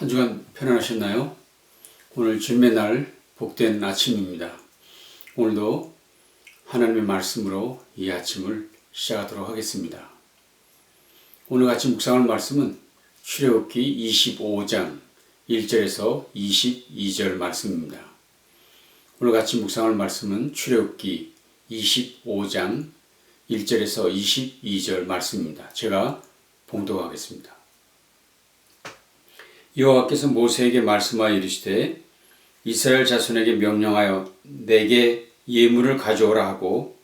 한 주간 편안하셨나요? 오늘 주님의 날 복된 아침입니다. 오늘도 하나님의 말씀으로 이 아침을 시작하도록 하겠습니다. 오늘 같이 묵상할 말씀은 출애굽기 25장 1절에서 22절 말씀입니다. 오늘 같이 묵상할 말씀은 출애굽기 25장 1절에서 22절 말씀입니다. 제가 봉독하겠습니다. 여호와께서 모세에게 말씀하여 이르시되 이스라엘 자손에게 명령하여 내게 예물을 가져오라 하고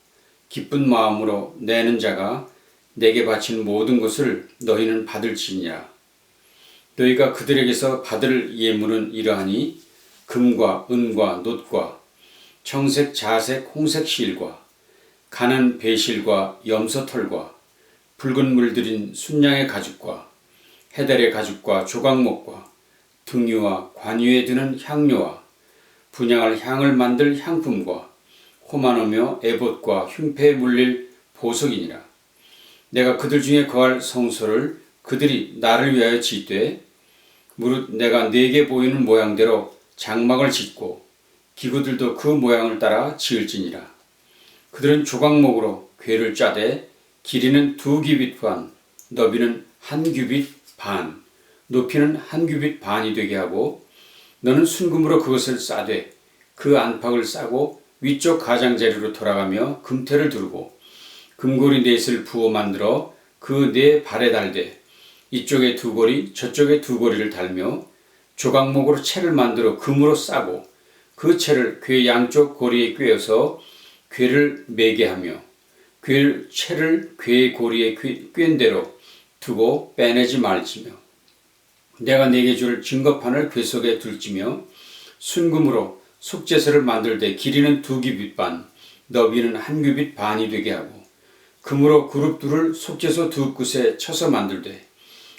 기쁜 마음으로 내는 자가 내게 바친 모든 것을 너희는 받을지니라. 너희가 그들에게서 받을 예물은 이러하니 금과 은과 놋과 청색 자색 홍색 실과 가는 배실과 염소털과 붉은 물들인 순양의 가죽과 해달의 가죽과 조각목과 등유와 관유에 드는 향료와 분향할 향을 만들 향품과 호마노며 에봇과 흉패에 물릴 보석이니라. 내가 그들 중에 거할 성소를 그들이 나를 위하여 짓되 무릇 내가 네게 보이는 모양대로 장막을 짓고 기구들도 그 모양을 따라 지을지니라. 그들은 조각목으로 궤를 짜되 길이는 2규빗 반, 너비는 1규빗 반, 높이는 1규빗 반이 되게 하고 너는 순금으로 그것을 싸되 그 안팎을 싸고 위쪽 가장자리로 돌아가며 금태를 두르고 금고리 넷을 부어 만들어 그 네 발에 달되 이쪽에 2고리 저쪽에 2고리를 달며 조각목으로 채를 만들어 금으로 싸고 그 채를 궤 양쪽 고리에 꿰어서 궤를 매게 하며 채를 궤 고리에 꿰은 대로 두고 빼내지 말지며 내가 네게 줄 증거판을 궤 속에 둘지며 순금으로 속죄서를 만들되 길이는 2규빗 반, 너비는 1규빗 반이 되게 하고 금으로 그룹 둘을 속죄서 두 끝에 쳐서 만들되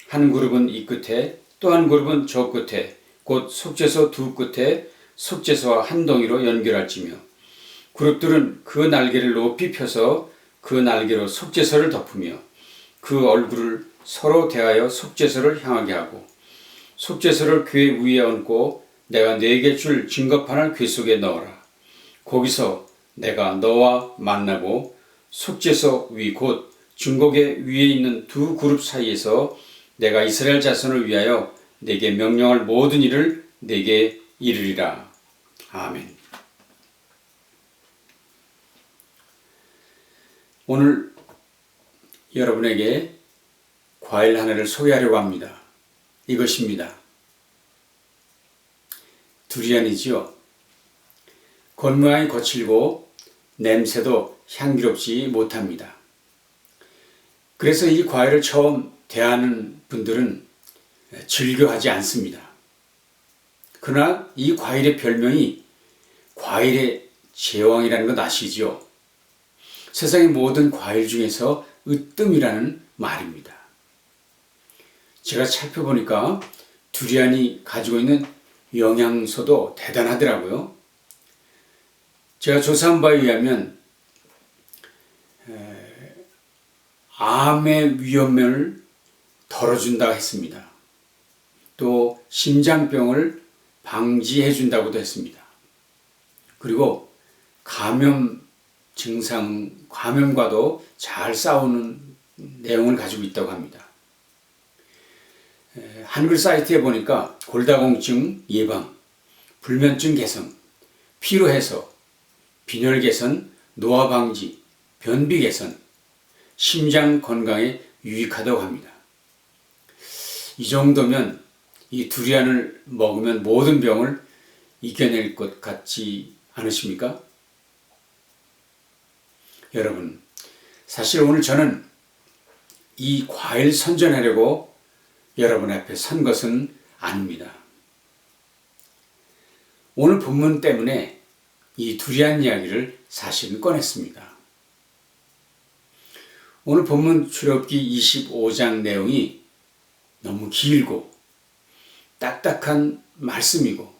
한 그룹은 이 끝에 또 한 그룹은 저 끝에 곧 속죄서 두 끝에 속죄서와 한 덩이로 연결할지며 그룹들은 그 날개를 높이 펴서 그 날개로 속죄서를 덮으며 그 얼굴을 서로 대하여 속죄서를 향하게 하고 속죄서를 궤 위에 얹고 내가 네게 줄 증거판을 궤 속에 넣어라. 거기서 내가 너와 만나고 속죄서 위 곧 증거궤 위에 있는 두 그룹 사이에서 내가 이스라엘 자손을 위하여 네게 명령할 모든 일을 네게 이르리라. 아멘. 오늘 여러분에게 과일 하나를 소개하려고 합니다. 이것입니다. 두리안이지요. 겉모양이 거칠고 냄새도 향기롭지 못합니다. 그래서 이 과일을 처음 대하는 분들은 즐겨하지 않습니다. 그러나 이 과일의 별명이 과일의 제왕이라는 것 아시죠? 세상의 모든 과일 중에서 으뜸이라는 말입니다. 제가 살펴보니까 두리안이 가지고 있는 영양소도 대단하더라고요. 제가 조사한 바에 의하면 암의 위험을 덜어준다고 했습니다. 또 심장병을 방지해준다고도 했습니다. 그리고 감염과도 잘 싸우는 내용을 가지고 있다고 합니다. 한글 사이트에 보니까 골다공증 예방, 불면증 개선, 피로 해소, 빈혈 개선, 노화 방지, 변비 개선, 심장 건강에 유익하다고 합니다. 이 정도면 이 두리안을 먹으면 모든 병을 이겨낼 것 같지 않으십니까? 여러분, 사실 오늘 저는 이 과일 선전하려고 여러분 앞에 선 것은 아닙니다. 오늘 본문 때문에 이 두리안 이야기를 사실은 꺼냈습니다. 오늘 본문 출애굽기 25장 내용이 너무 길고 딱딱한 말씀이고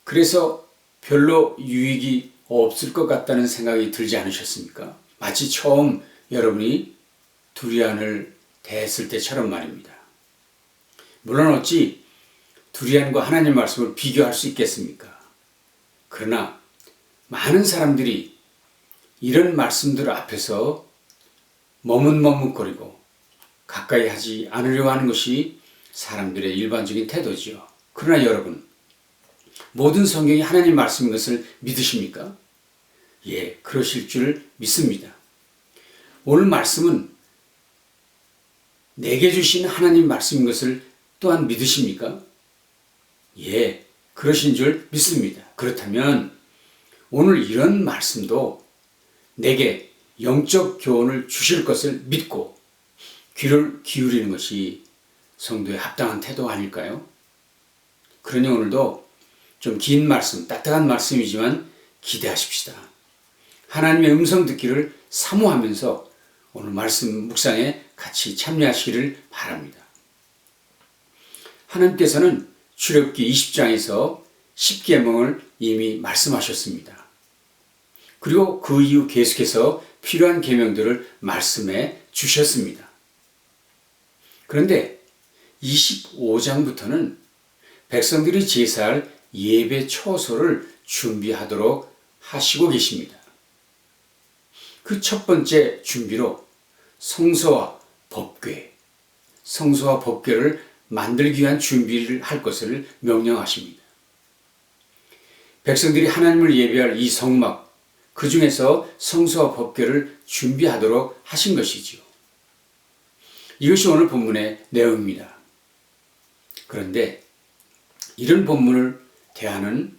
그래서 별로 유익이 없을 것 같다는 생각이 들지 않으셨습니까? 마치 처음 여러분이 두리안을 대했을 때처럼 말입니다. 물론 어찌 두리안과 하나님 말씀을 비교할 수 있겠습니까? 그러나 많은 사람들이 이런 말씀들 앞에서 머뭇머뭇거리고 가까이 하지 않으려고 하는 것이 사람들의 일반적인 태도지요. 그러나 여러분, 모든 성경이 하나님 말씀인 것을 믿으십니까? 예, 그러실 줄 믿습니다. 오늘 말씀은 내게 주신 하나님 말씀인 것을 또한 믿으십니까? 예, 그러신 줄 믿습니다. 그렇다면 오늘 이런 말씀도 내게 영적 교훈을 주실 것을 믿고 귀를 기울이는 것이 성도의 합당한 태도 아닐까요? 그러니 오늘도 좀 긴 말씀, 따뜻한 말씀이지만 기대하십시다. 하나님의 음성 듣기를 사모하면서 오늘 말씀 묵상에 같이 참여하시기를 바랍니다. 하나님께서는 출애굽기 20장에서 10계명을 이미 말씀하셨습니다. 그리고 그 이후 계속해서 필요한 계명들을 말씀해 주셨습니다. 그런데 25장부터는 백성들이 제사할 예배 초소를 준비하도록 하시고 계십니다. 그 첫 번째 준비로 성소와 법궤를 만들기 위한 준비를 할 것을 명령하십니다. 백성들이 하나님을 예배할 이 성막, 그 중에서 성소와 법궤를 준비하도록 하신 것이지요. 이것이 오늘 본문의 내용입니다. 그런데 이런 본문을 대하는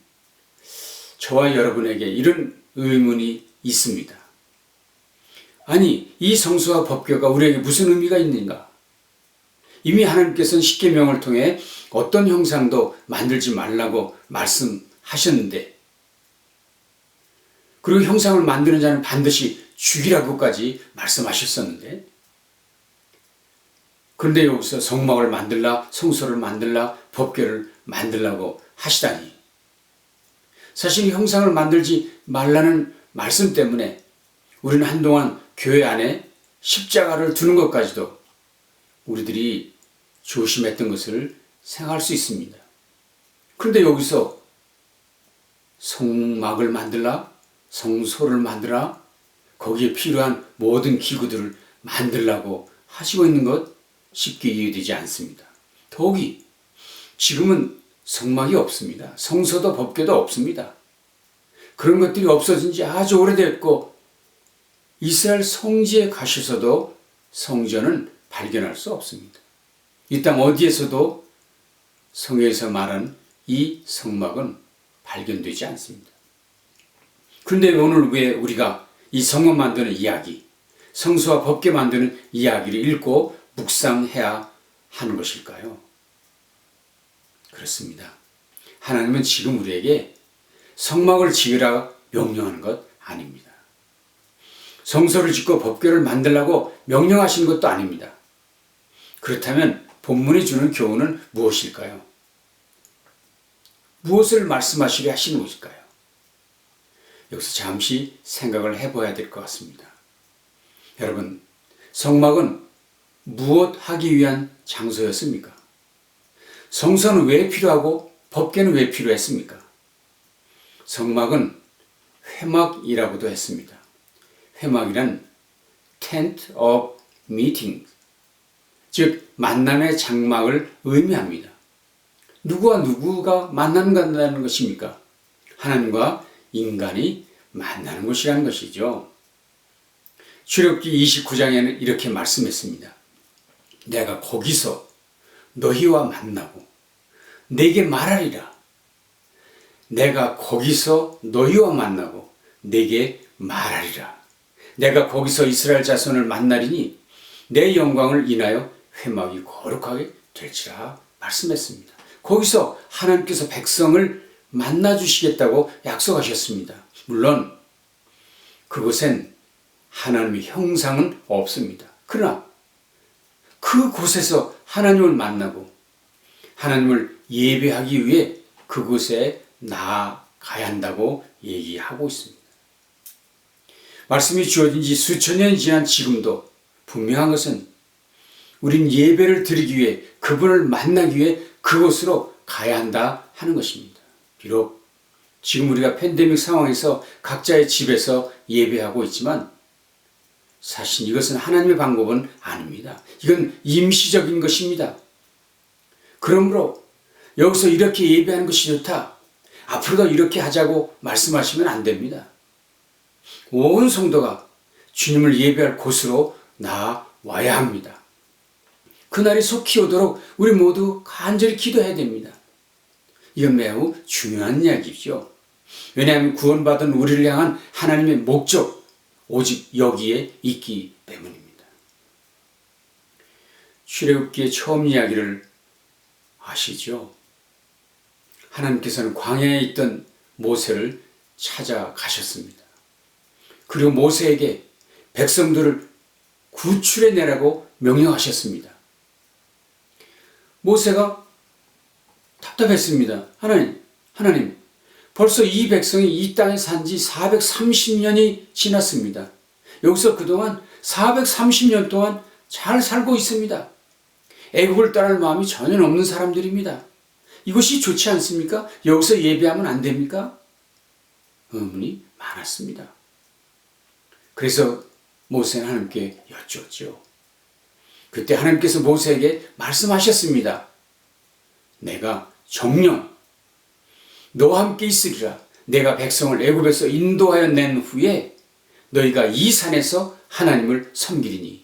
저와 여러분에게 이런 의문이 있습니다. 아니, 이 성소와 법궤가 우리에게 무슨 의미가 있는가? 이미 하나님께서는 십계명을 통해 어떤 형상도 만들지 말라고 말씀하셨는데, 그리고 형상을 만드는 자는 반드시 죽이라고까지 말씀하셨었는데, 그런데 여기서 성막을 만들라, 성소를 만들라, 법궤를 만들라고 하시다니. 사실 이 형상을 만들지 말라는 말씀 때문에 우리는 한동안 교회 안에 십자가를 두는 것까지도 우리들이 조심했던 것을 생각할 수 있습니다. 그런데 여기서 성막을 만들라, 성소를 만들라, 거기에 필요한 모든 기구들을 만들라고 하시고 있는 것 쉽게 이해되지 않습니다. 더욱이 지금은 성막이 없습니다. 성소도 법궤도 없습니다. 그런 것들이 없어진 지 아주 오래됐고 이스라엘 성지에 가셔서도 성전은 발견할 수 없습니다. 이 땅 어디에서도 성경에서 말한 이 성막은 발견되지 않습니다. 그런데 오늘 왜 우리가 이 성막 만드는 이야기, 성소와 법궤 만드는 이야기를 읽고 묵상해야 하는 것일까요? 그렇습니다. 하나님은 지금 우리에게 성막을 지으라 명령하는 것 아닙니다. 성소를 짓고 법궤를 만들라고 명령하시는 것도 아닙니다. 그렇다면 본문이 주는 교훈은 무엇일까요? 무엇을 말씀하시려 하시는 것일까요? 여기서 잠시 생각을 해봐야 될 것 같습니다. 여러분, 성막은 무엇 하기 위한 장소였습니까? 성소는 왜 필요하고 법궤는 왜 필요했습니까? 성막은 회막이라고도 했습니다. 회막이란 tent of meeting, 즉 만남의 장막을 의미합니다. 누구와 누구가 만난다는 것입니까? 하나님과 인간이 만나는 것이라는 것이죠. 출애굽기 29장에는 이렇게 말씀했습니다. 내가 거기서 너희와 만나고 내게 말하리라. 내가 거기서 너희와 만나고 내게 말하리라. 내가 거기서 이스라엘 자손을 만나리니 내 영광을 인하여 회막이 거룩하게 될지라 말씀했습니다. 거기서 하나님께서 백성을 만나주시겠다고 약속하셨습니다. 물론 그곳엔 하나님의 형상은 없습니다. 그러나 그곳에서 하나님을 만나고 하나님을 예배하기 위해 그곳에 나아가야 한다고 얘기하고 있습니다. 말씀이 주어진 지 수천 년이 지난 지금도 분명한 것은 우린 예배를 드리기 위해 그분을 만나기 위해 그곳으로 가야 한다 하는 것입니다. 비록 지금 우리가 팬데믹 상황에서 각자의 집에서 예배하고 있지만 사실 이것은 하나님의 방법은 아닙니다. 이건 임시적인 것입니다. 그러므로 여기서 이렇게 예배하는 것이 좋다, 앞으로도 이렇게 하자고 말씀하시면 안 됩니다. 온 성도가 주님을 예배할 곳으로 나와야 합니다. 그날이 속히 오도록 우리 모두 간절히 기도해야 됩니다. 이건 매우 중요한 이야기죠. 왜냐하면 구원받은 우리를 향한 하나님의 목적, 오직 여기에 있기 때문입니다. 출애굽기의 처음 이야기를 아시죠? 하나님께서는 광야에 있던 모세를 찾아가셨습니다. 그리고 모세에게 백성들을 구출해내라고 명령하셨습니다. 모세가 답답했습니다. 하나님, 벌써 이 백성이 이 땅에 산 지 430년이 지났습니다. 여기서 그동안 430년 동안 잘 살고 있습니다. 애국을 떠날 마음이 전혀 없는 사람들입니다. 이것이 좋지 않습니까? 여기서 예배하면 안 됩니까? 의문이 많았습니다. 그래서 모세는 하나님께 여쭈었죠. 그때 하나님께서 모세에게 말씀하셨습니다. 내가 정녕 너와 함께 있으리라. 내가 백성을 애굽에서 인도하여 낸 후에 너희가 이 산에서 하나님을 섬기리니.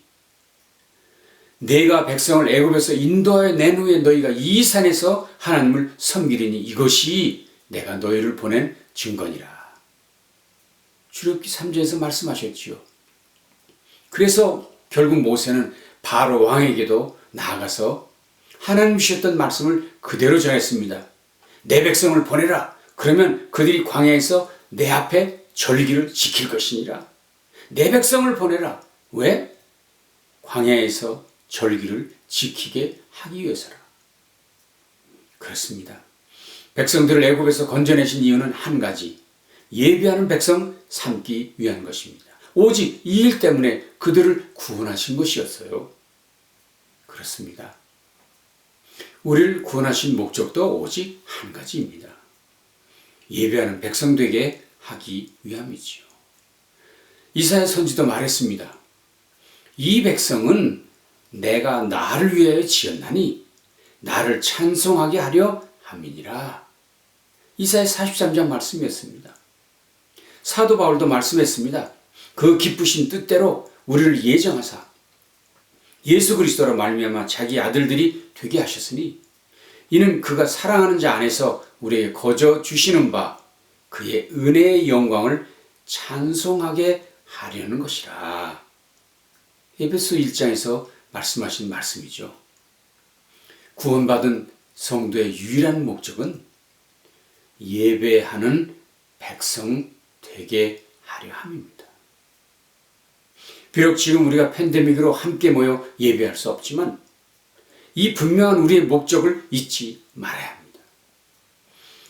내가 백성을 애굽에서 인도하여 낸 후에 너희가 이 산에서 하나님을 섬기리니 이것이 내가 너희를 보낸 증거니라. 출애굽기 3장에서 말씀하셨지요. 그래서 결국 모세는 바로 왕에게도 나아가서 하나님 주셨던 말씀을 그대로 전했습니다. 내 백성을 보내라. 그러면 그들이 광야에서 내 앞에 절기를 지킬 것이니라. 내 백성을 보내라. 왜? 광야에서 절기를 지키게 하기 위해서라. 그렇습니다. 백성들을 애굽에서 건져내신 이유는 한 가지, 예배하는 백성 삼기 위한 것입니다. 오직 이 일 때문에 그들을 구원하신 것이었어요. 그렇습니다. 우리를 구원하신 목적도 오직 한 가지입니다. 예배하는 백성 되게 하기 위함이지요. 이사야 선지도 말했습니다. 이 백성은 내가 나를 위하여 지었나니 나를 찬송하게 하려 함이니라. 이사야 43장 말씀이었습니다. 사도 바울도 말씀했습니다. 그 기쁘신 뜻대로 우리를 예정하사 예수 그리스도로 말미암아 자기 아들들이 되게 하셨으니 이는 그가 사랑하는 자 안에서 우리에게 거저 주시는 바 그의 은혜의 영광을 찬송하게 하려는 것이라. 에베소 1장에서 말씀하신 말씀이죠. 구원받은 성도의 유일한 목적은 예배하는 백성 되게 하려 함입니다. 비록 지금 우리가 팬데믹으로 함께 모여 예배할 수 없지만 이 분명한 우리의 목적을 잊지 말아야 합니다.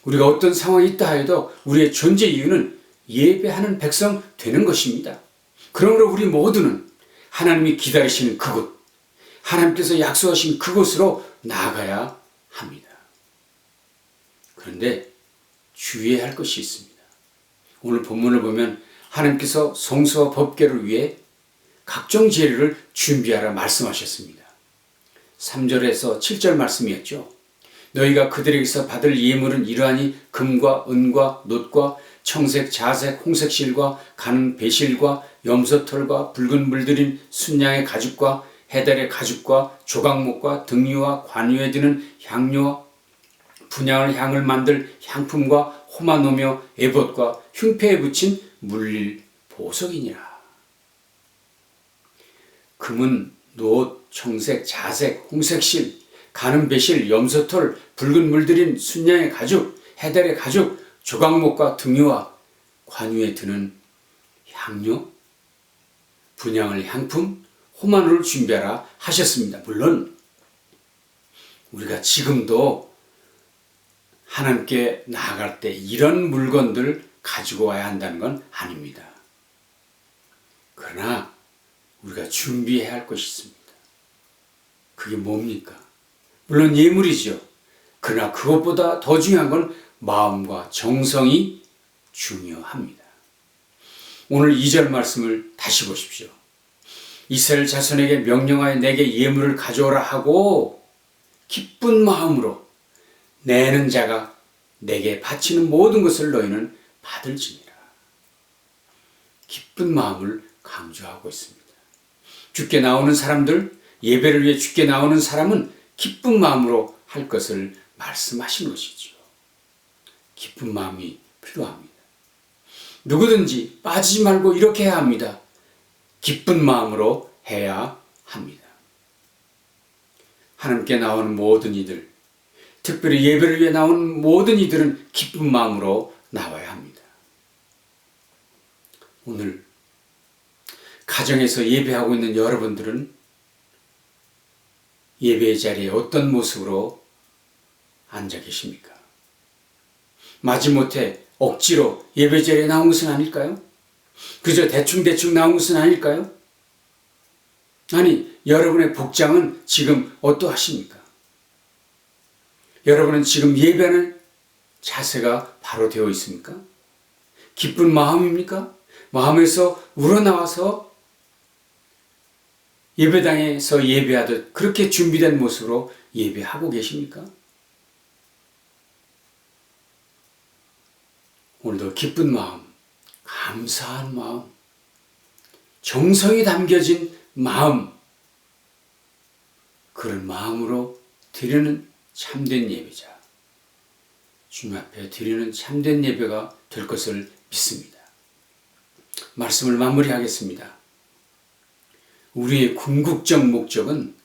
우리가 어떤 상황이 있다 해도 우리의 존재 이유는 예배하는 백성 되는 것입니다. 그러므로 우리 모두는 하나님이 기다리시는 그곳, 하나님께서 약속하신 그곳으로 나아가야 합니다. 그런데 주의해야 할 것이 있습니다. 오늘 본문을 보면 하나님께서 성서와 법궤를 위해 각종 재료를 준비하라 말씀하셨습니다. 3절에서 7절 말씀이었죠. 너희가 그들에게서 받을 예물은 이러하니 금과 은과 놋과 청색, 자색, 홍색 실과 가는 배실과 염소털과 붉은 물들인 순양의 가죽과 해달의 가죽과 조각목과 등유와 관유에 드는 향료와 분향을 향을 만들 향품과 호마노며 에봇과 흉패에 붙인 물릴 보석이니라. 금은 놋, 청색, 자색, 홍색실, 가는 배실, 염소털, 붉은 물들인 순양의 가죽, 해달의 가죽, 조각목과 등유와 관유에 드는 향료, 분향을 향품, 호마노를 준비하라 하셨습니다. 물론 우리가 지금도 하나님께 나아갈 때 이런 물건들 가지고 와야 한다는 건 아닙니다. 그러나 우리가 준비해야 할 것이 있습니다. 그게 뭡니까? 물론 예물이죠. 그러나 그것보다 더 중요한 건 마음과 정성이 중요합니다. 오늘 2절 말씀을 다시 보십시오. 이스라엘 자손에게 명령하여 내게 예물을 가져오라 하고 기쁜 마음으로 내는 자가 내게 바치는 모든 것을 너희는 받을지니라. 기쁜 마음을 강조하고 있습니다. 주께 나오는 사람들, 예배를 위해 주께 나오는 사람은 기쁜 마음으로 할 것을 말씀하신 것이죠. 기쁜 마음이 필요합니다. 누구든지 빠지지 말고 이렇게 해야 합니다. 기쁜 마음으로 해야 합니다. 하나님께 나오는 모든 이들, 특별히 예배를 위해 나오는 모든 이들은 기쁜 마음으로 나와야 합니다. 오늘 가정에서 예배하고 있는 여러분들은 예배의 자리에 어떤 모습으로 앉아 계십니까? 마지못해 억지로 예배 자리에 나온 것은 아닐까요? 그저 대충 나온 것은 아닐까요? 아니, 여러분의 복장은 지금 어떠하십니까? 여러분은 지금 예배하는 자세가 바로 되어 있습니까? 기쁜 마음입니까? 마음에서 우러나와서 예배당에서 예배하듯 그렇게 준비된 모습으로 예배하고 계십니까? 오늘도 기쁜 마음, 감사한 마음, 정성이 담겨진 마음, 그런 마음으로 드리는 참된 예배자, 주님 앞에 드리는 참된 예배가 될 것을 믿습니다. 말씀을 마무리하겠습니다. 우리의 궁극적 목적은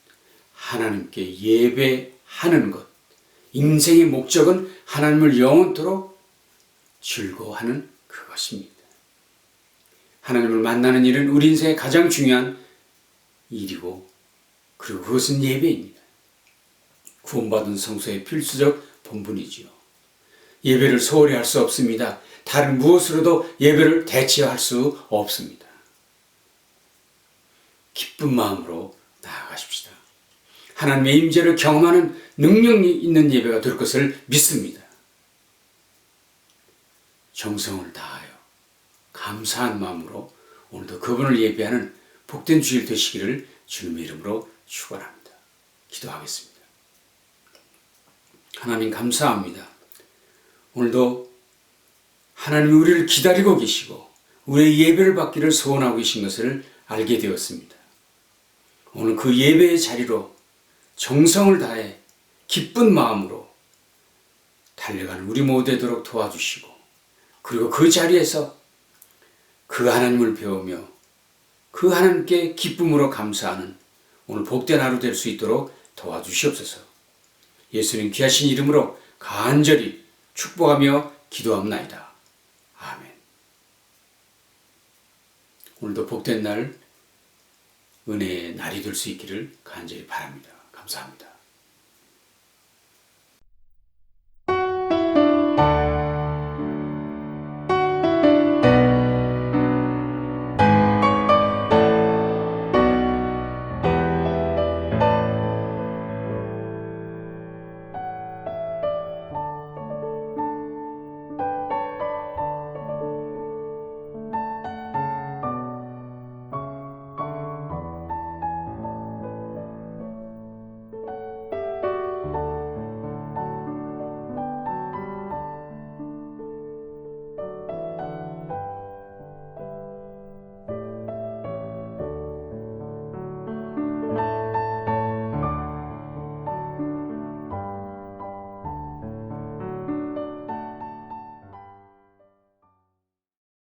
하나님께 예배하는 것, 인생의 목적은 하나님을 영원토록 즐거워하는 그것입니다. 하나님을 만나는 일은 우리 인생의 가장 중요한 일이고, 그리고 그것은 예배입니다. 구원받은 성소의 필수적 본분이지요. 예배를 소홀히 할 수 없습니다. 다른 무엇으로도 예배를 대체할 수 없습니다. 기쁜 마음으로 나아가십시다. 하나님의 임재를 경험하는 능력이 있는 예배가 될 것을 믿습니다. 정성을 다하여 감사한 마음으로 오늘도 그분을 예배하는 복된 주일 되시기를 주님의 이름으로 축원합니다. 기도하겠습니다. 하나님 감사합니다. 오늘도 하나님이 우리를 기다리고 계시고 우리의 예배를 받기를 소원하고 계신 것을 알게 되었습니다. 오늘 그 예배의 자리로 정성을 다해 기쁜 마음으로 달려가는 우리 모두 되도록 도와주시고, 그리고 그 자리에서 그 하나님을 배우며 그 하나님께 기쁨으로 감사하는 오늘 복된 하루 될 수 있도록 도와주시옵소서. 예수님 귀하신 이름으로 간절히 축복하며 기도합나이다. 아멘. 오늘도 복된 날, 은혜의 날이 될 수 있기를 간절히 바랍니다. 감사합니다.